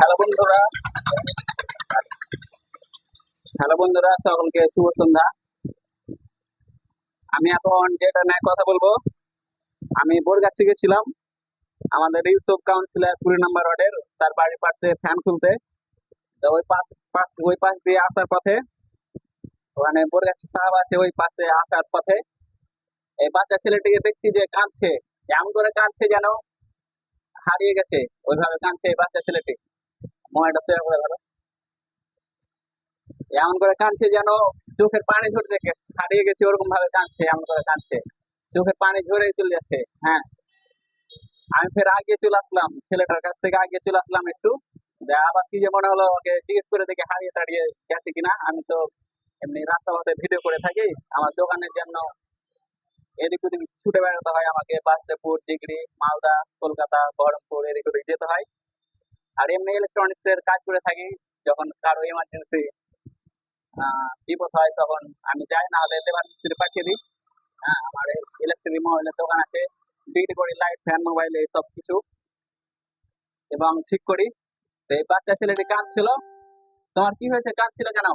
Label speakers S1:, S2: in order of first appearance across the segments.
S1: Hello বন্ধুরা, সকলকে শুভ সন্ধ্যা। আমি এখন যেটা নিয়ে কথা বলবো, আমি বরগাছি গেছিলাম আমাদের ইউসুফ কাউন্সিলর 20 নম্বর ওয়ার্ডের তার বাড়ির পাশে ফ্যান খুলতে। তো ওই পাশ দিয়ে আসার পথে ওখানে বরগাছি সাহাব আছে, ওই পাশে আসার পথে এই বাচ্চা ছেলেটিকে দেখছি যে কাঁদছে, এমন করে কাঁদছে যেন হারিয়ে গেছে। ওইভাবে কাঁদছে এই বাচ্চা ছেলেটি। ময়টা শেয়ার করে ভালো, এমন করে কাঁদছে যেন চোখের পানি ঝরছে, হারিয়ে গেছে ওরকম ভাবে কাঁদছে, এমন করে কাঁদছে, চোখের পানি ঝরে চলে যাচ্ছে। হ্যাঁ, আমি ফের আগে চলে আসলাম, ছেলেটার কাছ থেকে আগে চলে আসলাম একটু। আবার কি যে মনে হলো, ওকে জিজ্ঞেস করে দেখে হারিয়ে টারিয়ে গেছে কিনা। আমি তো এমনি রাস্তা পথে ভিডিও করে থাকি, আমার দোকানের জন্য এদিক ওদিক ছুটে বেড়াতে হয় আমাকে, বাসদেপুর, ডিগ্রি, মালদা, কলকাতা, বহরমপুর এদিক ওদিক যেতে হয়। আর এমনি ইলেকট্রনিক্স এর কাজ করে থাকি, যখন কারো ইমার্জেন্সি বিপদ হয় তখন আমি যাই, না হলে লেবার মিস্ত্রি পাঠিয়ে দিই। হ্যাঁ, আমার ইলেকট্রিক মোবাইলের দোকান আছে, বিক্রি করি লাইট, ফ্যান, মোবাইল এই সব কিছু এবং ঠিক করি। তো এই বাচ্চা ছেলেটি কাঁদছিল। তোমার কি হয়েছে, কাঁদছিল কেন?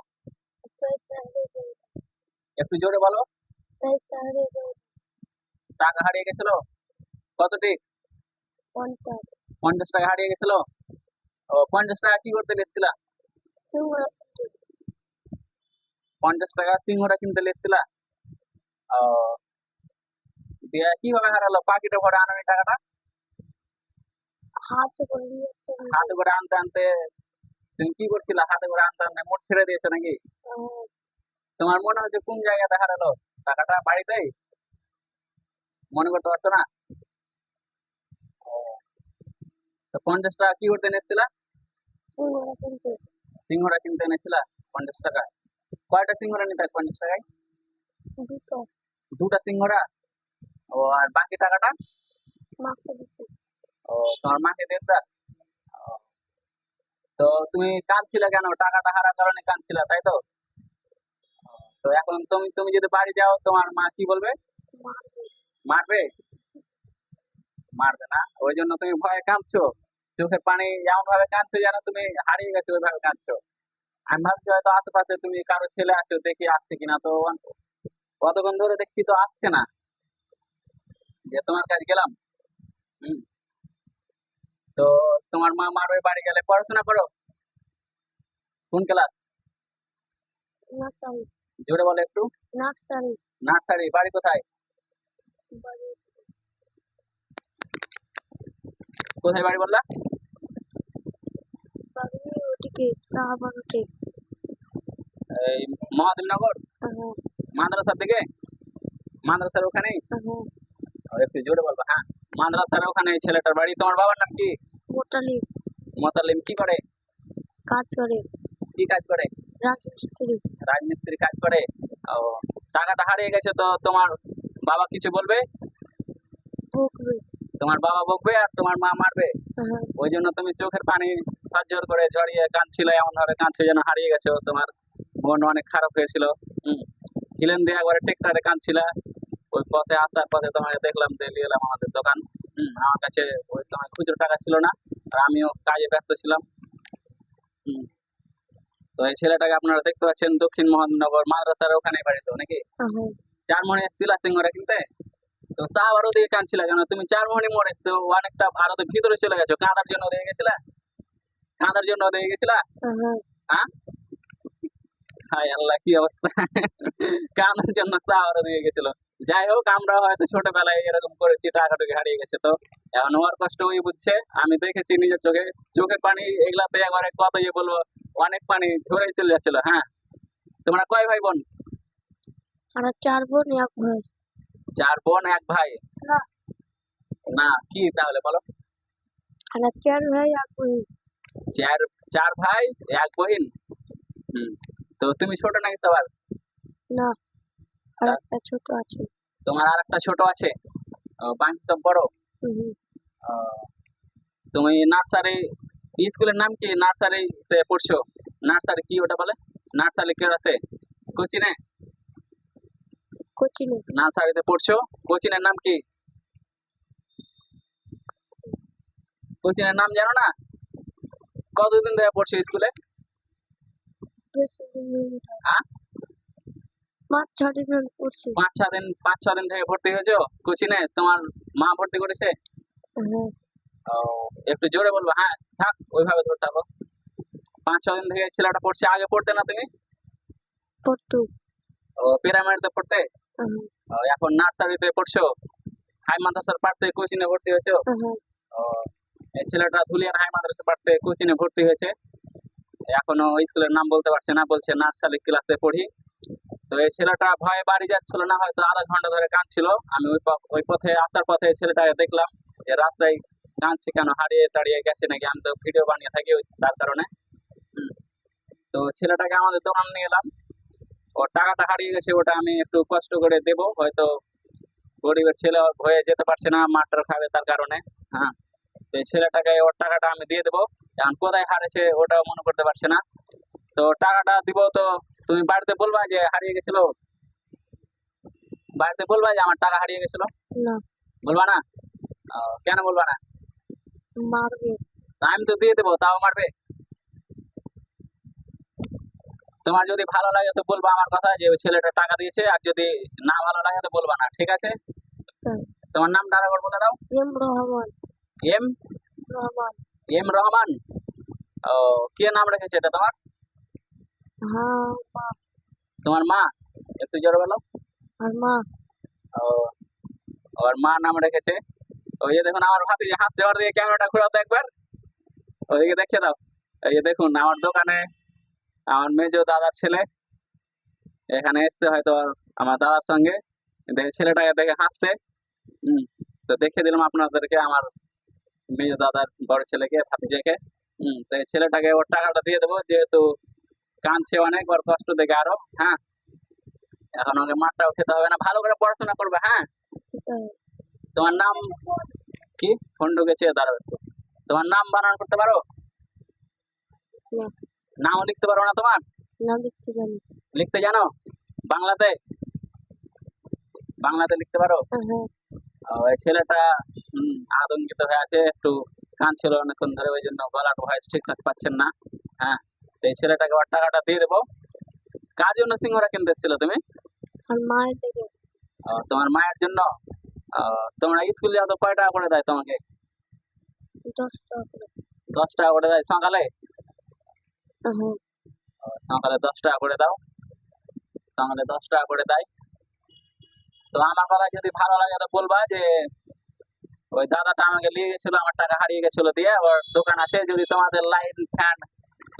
S1: একটু জোরে বলো। টাকা হারিয়ে গেছিল? কতটি? 50 টাকা হারিয়ে গেছিল। ও, 50 টাকা কি করতে লেগেছিল? 50 টাকা সিংহটা কিনতে লেগেছিল। ও, দিয়ে কিভাবে হারালো? পাখিটা ভরে আনো এই টাকাটা? হাতে করে আনতে আনতে তুমি কি করছিল? হাতে করে আনতে আনতে মোট ছেড়ে দিয়েছো নাকি? তোমার মনে হচ্ছে কোন জায়গাতে হারালো টাকাটা? বাড়িতেই? মনে করতে পারছো না? তো 50 টাকা কি করতে এনেছিল? সিংহরা কিনতে এনেছিল 50 টাকা। কয়টা সিংহরা নিতে 50 টাকায়? দুটা সিংহরা। ও, আর বাকি টাকাটা? ও, তোমার মাকে দিতে। তো তুমি কাঁদছিলে কেন? টাকাটা হারার কারণে কাঁদছিলে, তাই তো? তো এখন তুমি তুমি যদি বাড়ি যাও, তোমার মা কি বলবে? মারবে? মারবে না, ওই জন্য তুমি ভয়ে কাঁদছো, চোখের পানি এমন ভাবে কাঁদছো যেন তুমি হারিয়ে গেছো, ওইভাবে কাঁদছো। আমি ভাবছি হয়তো আশেপাশে তুমি কারো ছেলে আছো, দেখি আসছে কিনা। তো কতক্ষণ ধরে দেখছি তো আসছে না, যে তোমার কাছে গেলাম। হুম। তো তোমার মা মারবে, বাড়ি গেলে পড়াশোনা করো? কোন ক্লাস? জোরে বলো একটু। নার্সারি। বাড়ি কোথায়? কোথায় বাড়ি বললা? এই মহাদেবনগর মাদ্রাসার দিকে? মাদ্রাসার ওখানেই? একটু জোরে বলবা। হ্যাঁ, মাদ্রাসার ওখানে ছেলেটার বাড়ি। তোমার বাবার নাম কি? মোতালিম। কি করে? কি কাজ করে? রাজমিস্ত্রি কাজ করে। ও, টাকাটা হারিয়ে গেছে, তো তোমার বাবা কিছু বলবে? তোমার বাবা বকবে আর তোমার মা মারবে। ওই জন্য তুমি চোখের পানি ঝরঝর করে ঝরিয়ে কাঁদছিল, এমন ভাবে কাঁদছো যেন হারিয়ে গেছো। তোমার মন অনেক খারাপ হয়েছিল। খিলেন দিয়ে একবারে টেক্টারে কাঁদছিল। ওই পথে আসার পথে তোমাকে দেখলাম, দিয়ে এলাম আমাদের দোকান। আমার কাছে ওই সময় খুচরো টাকা ছিল না, আর আমিও কাজে ব্যস্ত ছিলাম। তো এই ছেলেটাকে আপনারা দেখতে পাচ্ছেন, দক্ষিণ মোহাম্মদনগর মাদ্রাসার ওখানে বাড়ি তো নাকি? চারমোহনী এসেছিল সিংহরা কিনতে। তো সাহাবার ওদিকে কাঁদছিল কেন? তুমি চারমোহনী মোড় এসছো, অনেকটা ভারত ভিতরে চলে গেছো, কাঁদার জন্য ওদিকে গেছিলা? কাঁদার জন্য ওদিকে গেছিলা? হ্যাঁ, হায় আল্লাহ, কি অবস্থা! কাঁদার জন্য সাহাবার ওদিকে গেছিল। যাই হোক, আমরা হয়তো ছোটবেলায় এরকম করেছি, টাকাটুকি হারিয়ে গেছে। তো এখন ওর কষ্ট ওই বুঝছে, আমি দেখেছি নিজের চোখে। চোখের পানি এগুলাতে একবারে কত বলবো, অনেক পানি ঝরে চলে যাচ্ছিল। হ্যাঁ, তোমরা কয় ভাই বোন?
S2: 4 বোন 1 ভাই।
S1: 4 বোন 1 ভাই? না, কি তাহলে বলো?
S2: 4 ভাই 1 বোন।
S1: চার ভাই 1 বোন। তো তুমি ছোট নাকি সবার?
S2: না, আরেকটা ছোট আছে।
S1: তোমার আরেকটা ছোট আছে? বাকি সব বড়? তুমি নার্সারি স্কুলের নাম কি? নার্সারি সে পড়ছো? নার্সারি কি ওটা বলে? নার্সারি কি আছে? কোচিনে? নার্সারিতে পড়ছো, কোচিনের নাম কি? কোচিনের নাম জানো না? কতদিন ধরে পড়ছো স্কুলে?
S2: বেশি দিন নেই।
S1: হ্যাঁ?
S2: 5-6 দিন হলো পড়ছি।
S1: 5-6 দিন থেকে ভর্তি হয়েছো কোচিনে? তোমার মা ভর্তি করেছে?
S2: হ্যাঁ,
S1: ও, একটু জোরে বলবো, হ্যাঁ থাক ওইভাবে ধরে থাকো। 5-6 দিন থেকে ছেলেটা পড়ছে, আগে পড়তে না তুমি?
S2: পড়তো।
S1: ও, পিরামিডে পড়তে?
S2: হ্যাঁ,
S1: ও, এখন নার্সারিতে পড়ছো? হাই মাদ্রাসার পাশে কোচিনে ভর্তি হয়েছো?
S2: হ্যাঁ,
S1: ও, এই ছেলেটা ধুলিয়ান হাই মাদ্রাসার পাশে কোচিনে ভর্তি হয়েছে। এখনো স্কুলের নাম বলতে পারছে না, বলছে নার্সারি ক্লাসে পড়ি। তো এই ছেলেটা ভয়ে বাড়ি যাচ্ছিল না, হয়তো আধা ঘন্টা ধরে কাঁদছিল। আমি ওই পথে আসার পথে ছেলেটাকে দেখলাম যে রাস্তায় কাঁদছে কেন, হারিয়ে টাড়িয়ে গেছে নাকি। আমি তো ভিডিও বানিয়ে থাকি তার কারণে। হুম। তো ছেলেটাকে আমাদের দোকান নিয়ে এলাম। ওর টাকাটা হারিয়ে গেছে, ওটা আমি একটু কষ্ট করে দেবো, হয়তো গরিবের ছেলে ভয়ে যেতে পারছে না, মারটার খাবে তার কারণে। হ্যাঁ, তো এই ছেলেটাকে ওর টাকাটা আমি দিয়ে দেবো। এখন কোথায় হারিয়েছে ওটাও মনে করতে পারছে না। তো টাকাটা দিব, তো তুমি বাড়িতে বলবা যে হারিয়ে গেছিল? বাড়িতে বলবা যে আমার টাকা হারিয়ে গেছিল?
S2: না,
S1: বলবা না? কেন বলবা না?
S2: মারবে।
S1: আমি তো দিয়ে দেবো, তাও মারবে? তোমার যদি ভালো লাগে তো বলবা আমার কথা, যে ওই ছেলেটা টাকা দিয়েছে, আর যদি না ভালো লাগে তো বলবা না, ঠিক আছে?
S2: হ্যাঁ,
S1: তোমার নামটা আরেকবার বলে দাও।
S2: M Rahman.
S1: M
S2: Rahman.
S1: M Rahman. ও, কে নাম রেখেছে এটা তোমার?
S2: হ্যাঁ, মা।
S1: তোমার মা? একটু জোরে বলো।
S2: আর মা।
S1: ও, ওর মা নাম রেখেছে। ওই যে দেখুন আমার ভাতিজা হাসছে, ওর দিকে ক্যামেরাটা ঘোরাও তো একবার, ওইদিকে দেখে দাও। এই যে দেখুন আমার দোকানে আমার মেজো দাদার ছেলে এখানে এসছে, হয়তো আমার দাদার সঙ্গে। দেখে ছেলেটাকে দেখে হাসছে। হম, তো দেখে দিলাম আপনাদেরকে আমার মেজো দাদার বড় ছেলেকে, ভাতিজাকে। তো এই ছেলেটাকে ওর টাকাটা দিয়ে দেবো, যেহেতু কাঁদছে অনেক, ওর কষ্ট দেখে আরো। হ্যাঁ, এখন ওকে মারটাও খেতে হবে না, ভালো করে পড়াশোনা করবে। হ্যাঁ,
S2: ঠিক আছে।
S1: তোমার নাম কি? ফোন ঢুকেছে, দাঁড়াও একটু। তোমার নাম বানান করতে পারো?
S2: না,
S1: নামও লিখতে পারো না তোমার?
S2: না লিখতে জানি।
S1: লিখতে জানো? বাংলাতে? বাংলাতে লিখতে পারো?
S2: হ্যাঁ,
S1: ওই ছেলেটা আতঙ্কিত হয়ে আছে, একটু কাঁদছিল অনেকক্ষণ ধরে, ওই জন্য গলার ভয়েস ঠিকঠাক পাচ্ছেন না। হ্যাঁ, তো এই ছেলেটাকে ওর টাকাটা দিয়ে দেবো। কার জন্য সিঙ্গারা কিনতে এসেছিলে তুমি?
S2: আর মায়ের দিকে
S1: তোমার মায়ের জন্য। তোমরা স্কুল যাও তো কয় টাকা করে দেয় তোমাকে?
S2: 10 টাকা করে।
S1: 10 টাকা করে দেয় সকালে?
S2: হ্যাঁ,
S1: সকালে 10 টাকা করে দাও, সকালে 10 টাকা করে দেয়। তো আমার কথা যদি ভালো লাগে তো বলবা যে ওই দাদাটা আমাকে নিয়ে গেছিল, আমার টাকা হারিয়ে গেছিল দিয়ে, ওর দোকান আছে, যদি তোমাদের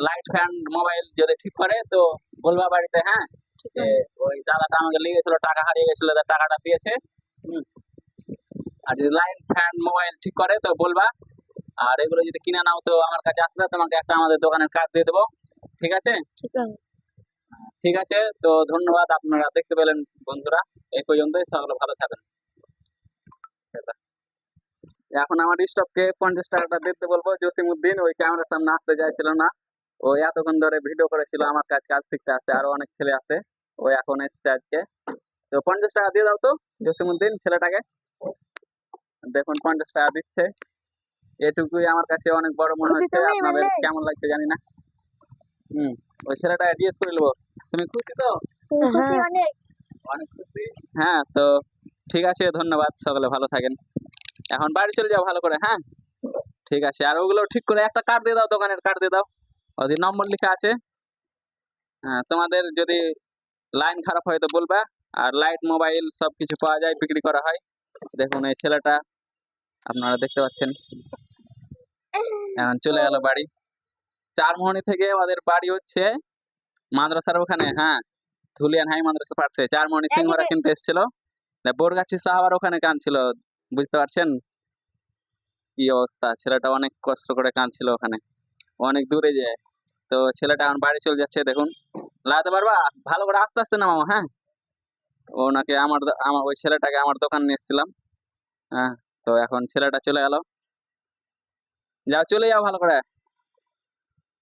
S1: লাইট ফ্যান মোবাইল যদি ঠিক করে তো বলবা বাড়িতে। হ্যাঁ,
S2: ঠিক
S1: যে
S2: আছে।
S1: ওই দাদাটা আমাকে নিয়ে গেছিল, টাকা হারিয়ে গেছিল, তার টাকাটা দিয়েছে। হুম, আর যদি লাইন ফ্যান মোবাইল ঠিক করে তো বলবা। আর এগুলো যদি কিনে নাও তো আমার কাছে আসবে, তোমাকে একটা আমাদের দোকানের কার্ড দিয়ে দেবো, ঠিক আছে?
S2: ঠিক আছে।
S1: ঠিক আছে, তো ধন্যবাদ। আপনারা দেখতে পেলেন বন্ধুরা, এই পর্যন্তই, সকলে ভালো থাকেন। এখন আমার স্টপকে 50 টাকাটা দিতে বলবো। জসিমউদ্দিন ওই ক্যামেরার সামনে আসতে চাইছিল না, ও এতক্ষণ ধরে ভিডিও করেছিল, আমার কাছে কাজ শিখতে আসছে, আরো অনেক ছেলে আছে, ও এখন এসছে আজকে। তো 50 টাকা দিয়ে দাও তো জসিমউদ্দিন ছেলেটাকে। দেখুন 50 টাকা দিচ্ছে, এটুকুই আমার কাছে অনেক বড় মনে
S2: খুশি
S1: হচ্ছে।
S2: তুমি
S1: আপনাদের
S2: মেলে?
S1: কেমন লাগছে জানি না। ওই ছেলেটা জিজ্ঞেস করে নেবো, তুমি খুশি তো?
S2: তুমি খুশি হ্যাঁ। অনেক?
S1: অনেক খুশি। হ্যাঁ, তো ঠিক আছে, ধন্যবাদ, সকলে ভালো থাকেন। এখন বাড়ি চলে যাও ভালো করে। হ্যাঁ, ঠিক আছে। আর ওগুলো ঠিক করে একটা কার্ড দিয়ে দাও, দোকানের কার্ড দিয়ে দাও, ওদের নম্বর লেখা আছে। হ্যাঁ, তোমাদের যদি লাইন খারাপ হয় তো বলবা। আর লাইট মোবাইল সবকিছু পাওয়া যায়, বিক্রি করা হয়। দেখুন এই ছেলেটা আপনারা দেখতে পাচ্ছেন, এখন চলে গেল বাড়ি। চারমোহনী থেকে ওদের বাড়ি হচ্ছে মাদ্রাসার ওখানে। হ্যাঁ, ধুলিয়ান হাই মাদ্রাসা পারছে, চারমোহনী সিংহরা কিনতে এসেছিল। বোরগাছি সাহাবার ওখানে কাঁদছিল, বুঝতে পারছেন কি অবস্থা। ছেলেটা অনেক কষ্ট করে কাঁদছিল ওখানে, অনেক দূরে যায়। তো ছেলেটা এখন বাড়ি চলে যাচ্ছে, দেখুন। লাগাতে পারবা ভালো করে, আস্তে আস্তে নামাও। হ্যাঁ, ওনাকে আমার ওই ছেলেটাকে আমার দোকান নিয়ে এসেছিলাম। হ্যাঁ, তো এখন ছেলেটা চলে গেল, যাও চলে যাও ভালো করে।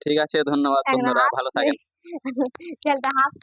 S1: ঠিক আছে, ধন্যবাদ বন্ধুরা, ভালো থাকেন।
S2: ছেলেটা হাত